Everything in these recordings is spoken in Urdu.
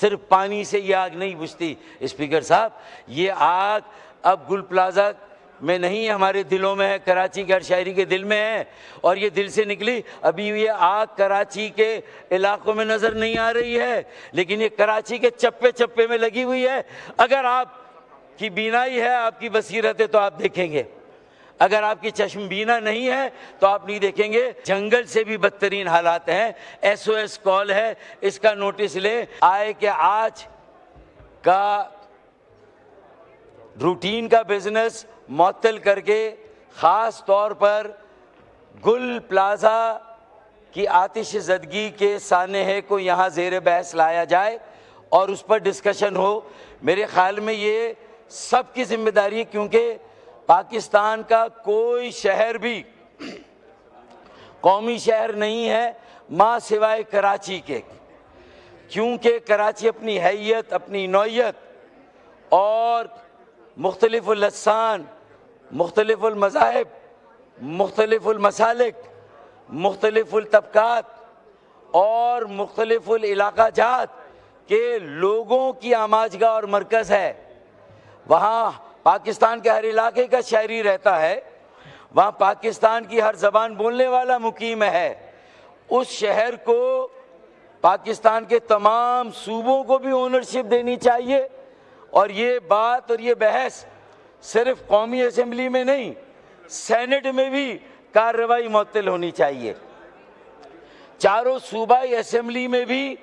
صرف پانی سے یہ آگ نہیں بجھتی اسپیکر صاحب، یہ آگ اب گل پلازا میں نہیں ہے، ہمارے دلوں میں ہے، کراچی کے ہر شہری کے دل میں ہے، اور یہ دل سے نکلی۔ ابھی یہ آگ کراچی کے علاقوں میں نظر نہیں آ رہی ہے، لیکن یہ کراچی کے چپے چپے میں لگی ہوئی ہے۔ اگر آپ کی بینائی ہے، آپ کی بصیرت ہے تو آپ دیکھیں گے، اگر آپ کی چشم بینا نہیں ہے تو آپ نہیں دیکھیں گے۔ جنگل سے بھی بدترین حالات ہیں۔ ایس او ایس کال ہے، اس کا نوٹس لیں۔ آئے کہ آج کا روٹین کا بزنس معطل کر کے خاص طور پر گل پلازا کی آتش زدگی کے سانحے کو یہاں زیر بحث لایا جائے اور اس پر ڈسکشن ہو۔ میرے خیال میں یہ سب کی ذمہ داری ہے، کیونکہ پاکستان کا کوئی شہر بھی قومی شہر نہیں ہے ماں سوائے کراچی کے، کیونکہ کراچی اپنی حیت، اپنی نوعیت اور مختلف اللسان، مختلف المذاہب، مختلف المسالک، مختلف الطبقات اور مختلف العلاقہ جات کے لوگوں کی آماجگاہ اور مرکز ہے۔ وہاں پاکستان کے ہر علاقے کا شہری رہتا ہے، وہاں پاکستان کی ہر زبان بولنے والا مقیم ہے۔ اس شہر کو پاکستان کے تمام صوبوں کو بھی اونرشپ دینی چاہیے، اور یہ بات اور یہ بحث صرف قومی اسمبلی میں نہیں، سینٹ میں بھی کارروائی معطل ہونی چاہیے۔ چاروں صوبائی اسمبلی میں بھی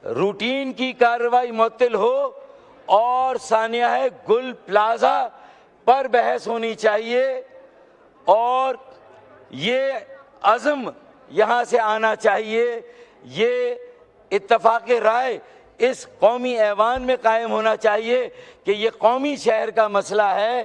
روٹین کی کارروائی معطل ہو اور سانحہ گل پلازا پر بحث ہونی چاہیے، اور یہ عزم یہاں سے آنا چاہیے، یہ اتفاق رائے اس قومی ایوان میں قائم ہونا چاہیے کہ یہ قومی شہر کا مسئلہ ہے،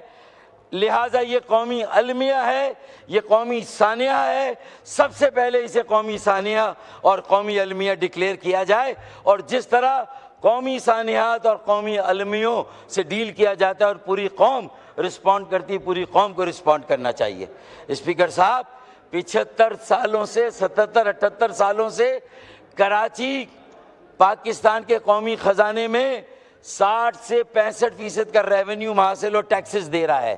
لہٰذا یہ قومی المیہ ہے، یہ قومی سانحہ ہے۔ سب سے پہلے اسے قومی سانحہ اور قومی المیہ ڈکلیئر کیا جائے، اور جس طرح قومی سانحات اور قومی المیوں سے ڈیل کیا جاتا ہے اور پوری قوم رسپونڈ کرتی ہے، پوری قوم کو رسپونڈ کرنا چاہیے۔ اسپیکر صاحب، 75 سالوں سے 77-78 سالوں سے کراچی پاکستان کے قومی خزانے میں 60 سے 65% کا ریونیو حاصل اور ٹیکسز دے رہا ہے۔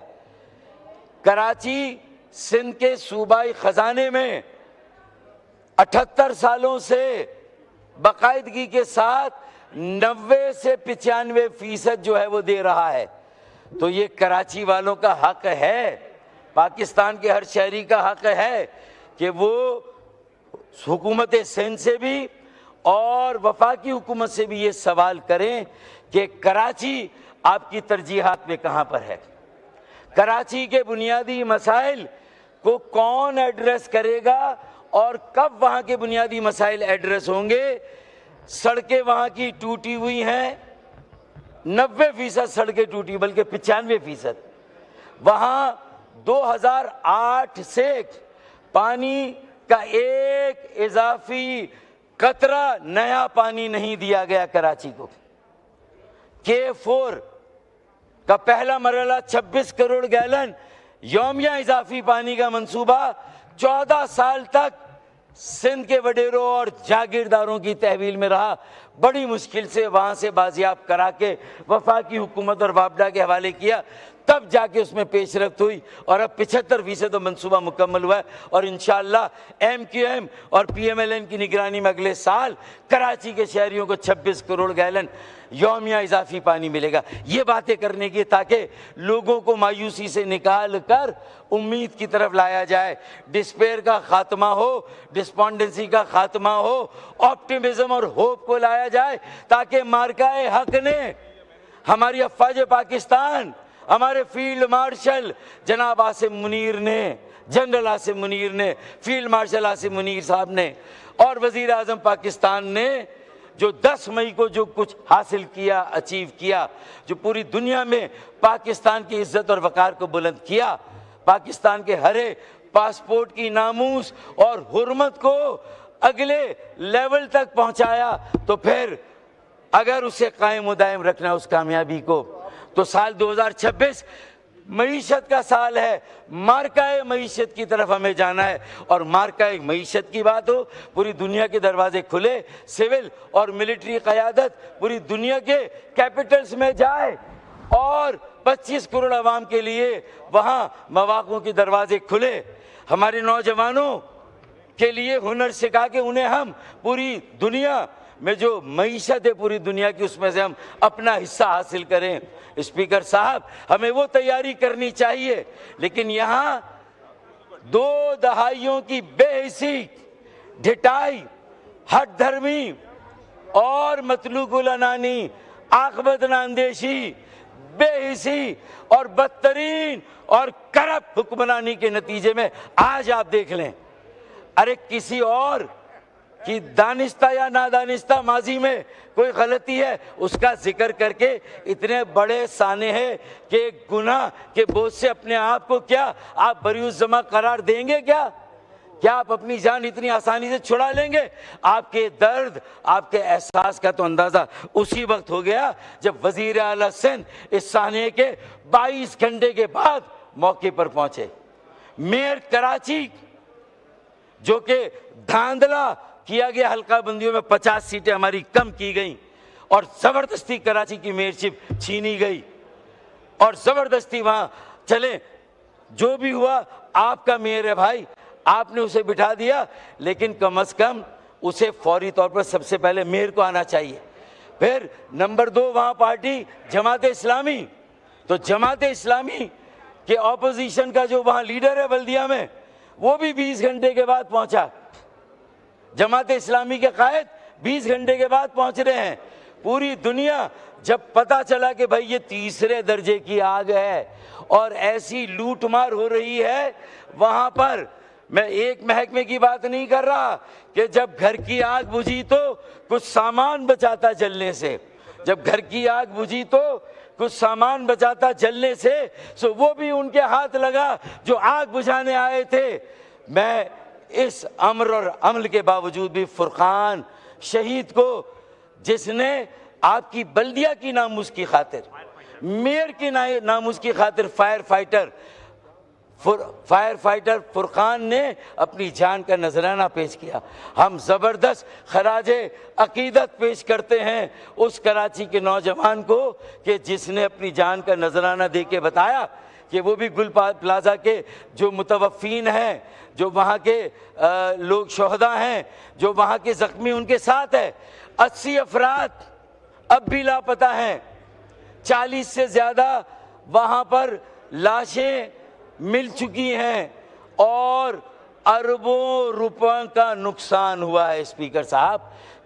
کراچی سندھ کے صوبائی خزانے میں 78 سالوں سے باقاعدگی کے ساتھ 90 سے 95% جو ہے وہ دے رہا ہے۔ تو یہ کراچی والوں کا حق ہے، پاکستان کے ہر شہری کا حق ہے کہ وہ حکومت سندھ سے بھی اور وفاقی حکومت سے بھی یہ سوال کریں کہ کراچی آپ کی ترجیحات میں کہاں پر ہے، کراچی کے بنیادی مسائل کو کون ایڈریس کرے گا اور کب وہاں کے بنیادی مسائل ایڈریس ہوں گے۔ سڑکیں وہاں کی ٹوٹی ہوئی ہیں، 90% سڑکیں ٹوٹی، بلکہ 95%۔ وہاں 2008 سے پانی کا ایک اضافی قطرہ نیا پانی نہیں دیا گیا کراچی کو۔ K4 کا پہلا مرحلہ 26 کروڑ گیلن یومیہ اضافی پانی کا منصوبہ 14 سال تک سندھ کے وڈیروں اور جاگیرداروں کی تحویل میں رہا۔ بڑی مشکل سے وہاں سے بازیاب کرا کے وفاقی حکومت اور وابڈا کے حوالے کیا، تب جا کے اس میں پیش رفت ہوئی، اور اب 75% منصوبہ مکمل ہوا ہے، اور انشاءاللہ MQM اور PMLN کی نگرانی میں اگلے سال کراچی کے شہریوں کو 26 کروڑ گیلن یومیہ اضافی پانی ملے گا۔ یہ باتیں کرنے کی تاکہ لوگوں کو مایوسی سے نکال کر امید کی طرف لایا جائے، ڈسپیئر کا خاتمہ ہو، ڈسپونڈنسی کا خاتمہ ہو، آپٹیمزم اور ہوپ کو لایا جائے، تاکہ مارکہ حق نے، ہماری افواج پاکستان، ہمارے فیلڈ مارشل جناب عاصم منیر نے، جنرل عاصم منیر نے، فیلڈ مارشل عاصم منیر صاحب نے، اور وزیر اعظم پاکستان نے جو 10 مئی کو جو کچھ حاصل کیا، اچیو کیا، جو پوری دنیا میں پاکستان کی عزت اور وقار کو بلند کیا، پاکستان کے ہر پاسپورٹ کی ناموس اور حرمت کو اگلے لیول تک پہنچایا، تو پھر اگر اسے قائم و دائم رکھنا اس کامیابی کو، تو سال 2026 معیشت کا سال ہے، مارکہ معیشت کی طرف ہمیں جانا ہے، اور مارکہ معیشت کی بات ہو، پوری دنیا کے دروازے کھلے، سول اور ملٹری قیادت پوری دنیا کے کیپٹلز میں جائے، اور 25 کروڑ عوام کے لیے وہاں مواقع کے دروازے کھلے، ہمارے نوجوانوں کے لیے ہنر سکھا کے انہیں ہم پوری دنیا میں جو معیشت ہے پوری دنیا کی، اس میں سے ہم اپنا حصہ حاصل کریں۔ اسپیکر صاحب، ہمیں وہ تیاری کرنی چاہیے، لیکن یہاں 2 دہائیوں کی بے حسی، ڈھٹائی، ہٹ دھرمی اور مطلوق العنانی، عاقبت اندیشی، بے حسی اور بدترین اور کرپٹ حکمرانی کے نتیجے میں آج آپ دیکھ لیں، ارے کسی اور کہ دانستہ یا نادانستہ ماضی میں کوئی غلطی ہے اس کا ذکر کر کے اتنے بڑے سانے ہیں کہ گناہ کے بوجھ سے اپنے آپ کو کیا آپ بری الذمہ قرار دیں گے؟ کیا آپ اپنی جان اتنی آسانی سے چھڑا لیں گے؟ آپ کے درد، آپ کے احساس کا تو اندازہ اسی وقت ہو گیا جب وزیر اعلیٰ سندھ اس سانے کے 22 گھنٹے کے بعد موقع پر پہنچے۔ میئر کراچی جو کہ دھاندلا کیا گیا، حلقہ بندیوں میں 50 سیٹیں ہماری کم کی گئیں اور زبردستی کراچی کی میئرشپ چھینی گئی اور زبردستی وہاں چلے، جو بھی ہوا آپ کا میئر ہے بھائی، آپ نے اسے بٹھا دیا، لیکن کم از کم اسے فوری طور پر سب سے پہلے میئر کو آنا چاہیے۔ پھر نمبر 2 وہاں پارٹی جماعت اسلامی، تو جماعت اسلامی کہ اپوزیشن کا جو وہاں لیڈر ہے بلدیہ میں، وہ بھی 20 گھنٹے کے بعد پہنچا۔ جماعت اسلامی کے قائد 20 گھنٹے کے بعد پہنچ رہے ہیں۔ پوری دنیا جب پتا چلا کہ بھائی یہ تیسرے درجے کی آگ ہے اور ایسی لوٹ مار ہو رہی ہے وہاں پر، میں ایک محکمے کی بات نہیں کر رہا کہ جب گھر کی آگ بجھی تو کچھ سامان بچاتا جلنے سے، جب گھر کی آگ بجھی تو کچھ سامان بچاتا جلنے سے، سو وہ بھی ان کے ہاتھ لگا جو آگ بجھانے آئے تھے۔ میں اس امر اور عمل کے باوجود بھی فرقان شہید کو، جس نے آپ کی بلدیہ کی ناموس کی خاطر، میئر کی ناموس کی خاطر فائر فائٹر فرقان نے اپنی جان کا نذرانہ پیش کیا، ہم زبردست خراج عقیدت پیش کرتے ہیں اس کراچی کے نوجوان کو کہ جس نے اپنی جان کا نذرانہ دے کے بتایا کہ وہ بھی گل پلازہ کے جو متوفین ہیں، جو وہاں کے لوگ شہداء ہیں، جو وہاں کے زخمی ان کے ساتھ ہے، 80 افراد اب بھی لاپتہ ہیں، 40 سے زیادہ وہاں پر لاشیں مل چکی ہیں اور اربوں روپوں کا نقصان ہوا ہے۔ اسپیکر صاحب،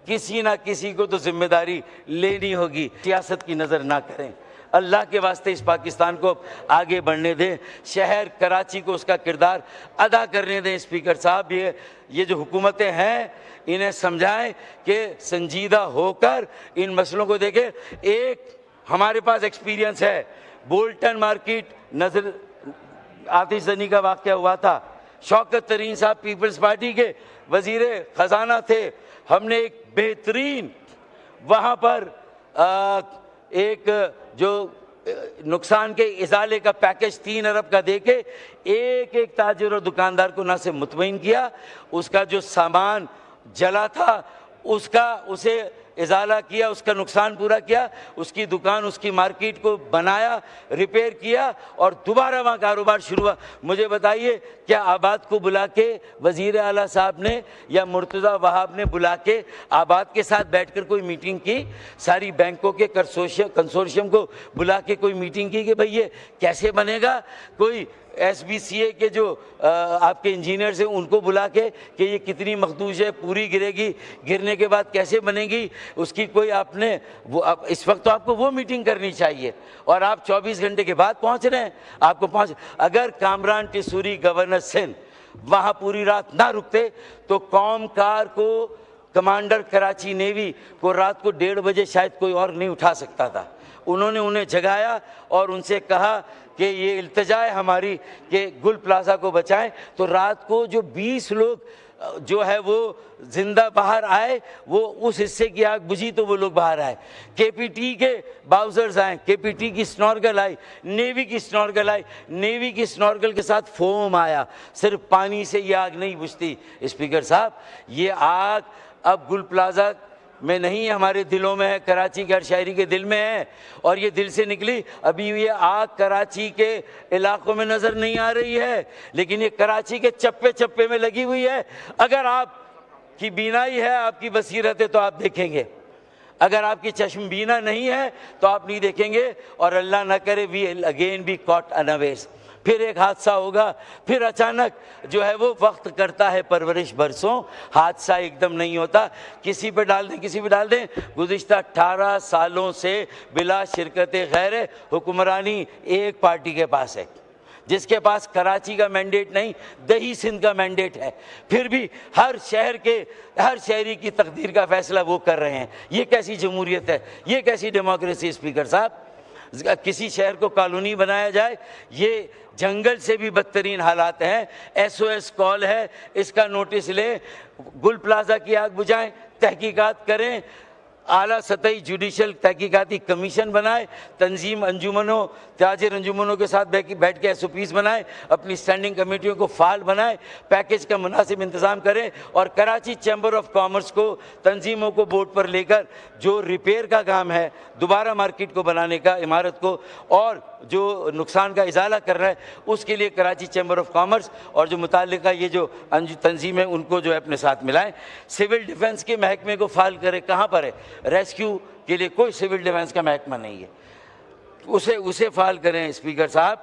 کسی نہ کسی کو تو ذمہ داری لینی ہوگی، سیاست کی نظر نہ کریں، اللہ کے واسطے اس پاکستان کو آگے بڑھنے دیں، شہر کراچی کو اس کا کردار ادا کرنے دیں۔ اسپیکر صاحب، یہ جو حکومتیں ہیں انہیں سمجھائیں کہ سنجیدہ ہو کر ان مسئلوں کو دیکھیں۔ ایک ہمارے پاس ایکسپیرینس ہے، بولٹن مارکیٹ نظر آتش زنی کا واقعہ ہوا تھا، شوکت ترین صاحب پیپلز پارٹی کے وزیر خزانہ تھے، ہم نے ایک بہترین وہاں پر ایک جو نقصان کے ازالے کا پیکج 3 ارب کا دے کے ایک تاجر اور دکاندار کو نہ سے مطمئن کیا، اس کا جو سامان جلا تھا اسے ازالہ کیا، اس کا نقصان پورا کیا، اس کی دکان، اس کی مارکیٹ کو بنایا، ریپیئر کیا اور دوبارہ وہاں کاروبار شروع ہوا۔ مجھے بتائیے، کیا آباد کو بلا کے وزیر اعلیٰ صاحب نے یا مرتضیٰ وہاب نے بلا کے آباد کے ساتھ بیٹھ کر کوئی میٹنگ کی؟ ساری بینکوں کے کنسورشیم کو بلا کے کوئی میٹنگ کی کہ بھئی یہ کیسے بنے گا؟ کوئی ایس بی سی اے کے جو آپ کے انجینئرز ہیں ان کو بلا کے کہ یہ کتنی مخدوش ہے، پوری گرے گی، گرنے کے بعد کیسے بنے گی، اس کی کوئی آپ نے اس وقت تو آپ کو وہ میٹنگ کرنی چاہیے، اور آپ 24 گھنٹے کے بعد پہنچ رہے ہیں۔ آپ کو اگر کامران ٹیسوری گورنر سندھ وہاں پوری رات نہ رکتے تو قوم کار کو، کمانڈر کراچی نیوی کو رات کو 1:30 بجے شاید کوئی اور نہیں اٹھا سکتا تھا۔ انہوں نے انہیں جگایا اور ان سے کہا کہ یہ التجا ہے ہماری کہ گل پلازہ کو بچائیں، تو رات کو جو 20 لوگ جو ہے وہ زندہ باہر آئے، وہ اس حصے کی آگ بجھی تو وہ لوگ باہر آئے، کے پی ٹی کے باؤزرز آئیں، کے پی ٹی کی سنورگل آئی، نیوی کی سنورگل آئی، نیوی کی سنورگل کے ساتھ فوم آیا، صرف پانی سے یہ آگ نہیں بجھتی اسپیکر صاحب، یہ آگ اب گل پلازا میں نہیں، ہمارے دلوں میں ہے، کراچی کے ہر شہری کے دل میں ہے، اور یہ دل سے نکلی۔ ابھی یہ آگ کراچی کے علاقوں میں نظر نہیں آ رہی ہے، لیکن یہ کراچی کے چپے چپے میں لگی ہوئی ہے۔ اگر آپ کی بینائی ہے، آپ کی بصیرت ہے تو آپ دیکھیں گے، اگر آپ کی چشم بینا نہیں ہے تو آپ نہیں دیکھیں گے، اور اللہ نہ کرے وی اگین بی کاٹ انویئرز، پھر ایک حادثہ ہوگا، پھر اچانک جو ہے وہ وقت کرتا ہے پرورش برسوں، حادثہ ایک دم نہیں ہوتا، کسی پہ ڈال دیں کسی پہ ڈال دیں۔ گزشتہ 18 سالوں سے بلا شرکت غیر حکمرانی ایک پارٹی کے پاس ہے، جس کے پاس کراچی کا مینڈیٹ نہیں، دہی سندھ کا مینڈیٹ ہے، پھر بھی ہر شہری کی تقدیر کا فیصلہ وہ کر رہے ہیں۔ یہ کیسی جمہوریت ہے، یہ کیسی ڈیموکریسی اسپیکر صاحب؟ کسی شہر کو کالونی بنایا جائے، یہ جنگل سے بھی بدترین حالات ہیں، ایس او ایس کال ہے، اس کا نوٹس لیں، گل پلازا کی آگ بجھائیں، تحقیقات کریں، اعلیٰ سطحی جوڈیشل تحقیقاتی کمیشن بنائے، تنظیم انجمنوں تاجر انجمنوں کے ساتھ بیٹھ کے ایس او پیز بنائے، اپنی اسٹینڈنگ کمیٹیوں کو فعال بنائے، پیکیج کا مناسب انتظام کریں، اور کراچی چیمبر آف کامرس کو تنظیموں کو بورڈ پر لے کر جو ریپیئر کا کام ہے، دوبارہ مارکیٹ کو بنانے کا، عمارت کو، اور جو نقصان کا ازالہ کر رہا ہے، اس کے لیے کراچی چیمبر آف کامرس اور جو متعلقہ یہ جو تنظیم ہے ان کو جو ہے اپنے ساتھ ملائیں، سول ڈیفنس کے محکمے کو فعال کرے۔ کہاں پر ہے؟ ریسکیو کے لیے کوئی سول ڈیفنس کا محکمہ نہیں ہے، اسے فعال کریں اسپیکر صاحب،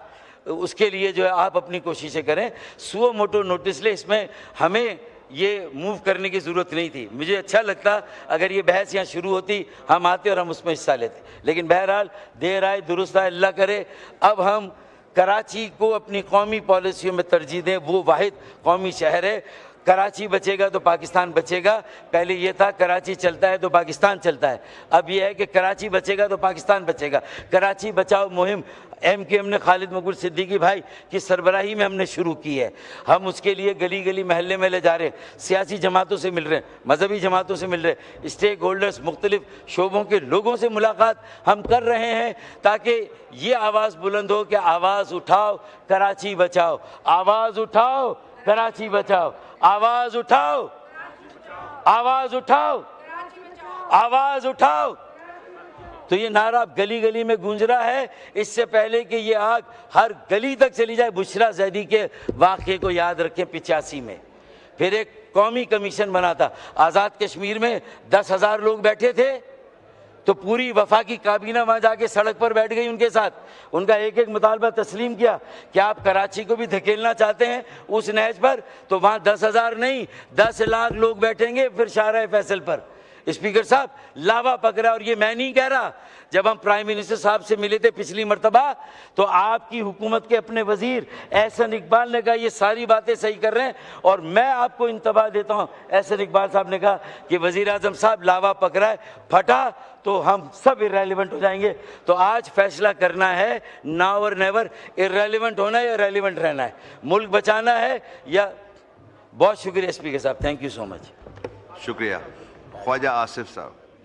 اس کے لیے جو ہے آپ اپنی کوششیں کریں۔ سو موٹو نوٹس لے، اس میں ہمیں یہ موو کرنے کی ضرورت نہیں تھی، مجھے اچھا لگتا اگر یہ بحث یہاں شروع ہوتی، ہم آتے اور ہم اس میں حصہ لیتے، لیکن بہرحال دیر آئے درست آئے، اللہ کرے اب ہم کراچی کو اپنی قومی پالیسیوں میں ترجیح دیں، وہ واحد قومی شہر ہے، کراچی بچے گا تو پاکستان بچے گا۔ پہلے یہ تھا کراچی چلتا ہے تو پاکستان چلتا ہے، اب یہ ہے کہ کراچی بچے گا تو پاکستان بچے گا۔ کراچی بچاؤ مہم ایم کیو ایم نے خالد مقبول صدیقی بھائی کی سربراہی میں ہم نے شروع کی ہے، ہم اس کے لیے گلی گلی محلے میں لے جا رہے ہیں، سیاسی جماعتوں سے مل رہے ہیں، مذہبی جماعتوں سے مل رہے ہیں، اسٹیک ہولڈرز مختلف شعبوں کے لوگوں سے ملاقات ہم کر رہے ہیں، تاکہ یہ آواز بلند ہو کہ آواز اٹھاؤ کراچی بچاؤ، آواز اٹھاؤ کراچی بچاؤ، آواز اٹھاؤ، آواز اٹھاؤ، آواز اٹھاؤ۔ تو یہ نعرہ گلی گلی میں گونج رہا ہے، اس سے پہلے کہ یہ آگ ہر گلی تک چلی جائے، بشرا زیدی کے واقعے کو یاد رکھیں 85 میں، پھر ایک قومی کمیشن بنا تھا، آزاد کشمیر میں 10,000 لوگ بیٹھے تھے، تو پوری وفاقی کابینہ وہاں جا کے سڑک پر بیٹھ گئی ان کے ساتھ، ان کا ایک ایک مطالبہ تسلیم کیا کہ آپ کراچی کو بھی دھکیلنا چاہتے ہیں اس نہج پر، تو وہاں 10,000 نہیں 10 لاکھ لوگ بیٹھیں گے پھر شارع فیصل پر۔ اسپیکر صاحب لاوا پکڑا، اور یہ میں نہیں کہہ رہا، جب ہم پرائم منسٹر صاحب سے ملے تھے پچھلی مرتبہ تو آپ کی حکومت کے اپنے وزیر احسن اقبال نے کہا یہ ساری باتیں صحیح کر رہے ہیں، اور میں آپ کو انتباہ دیتا ہوں، احسن اقبال صاحب نے کہا کہ وزیر اعظم صاحب لاوا پکڑا ہے، پھٹا تو ہم سب ارریلیونٹ ہو جائیں گے۔ تو آج فیصلہ کرنا ہے، ناؤ اور نیور، ارریلیونٹ ہونا ہے یا ریلیونٹ رہنا ہے، ملک بچانا ہے یا۔ بہت شکریہ اسپیکر صاحب، تھینک یو سو مچ۔ شکریہ خواجہ آصف صاحب۔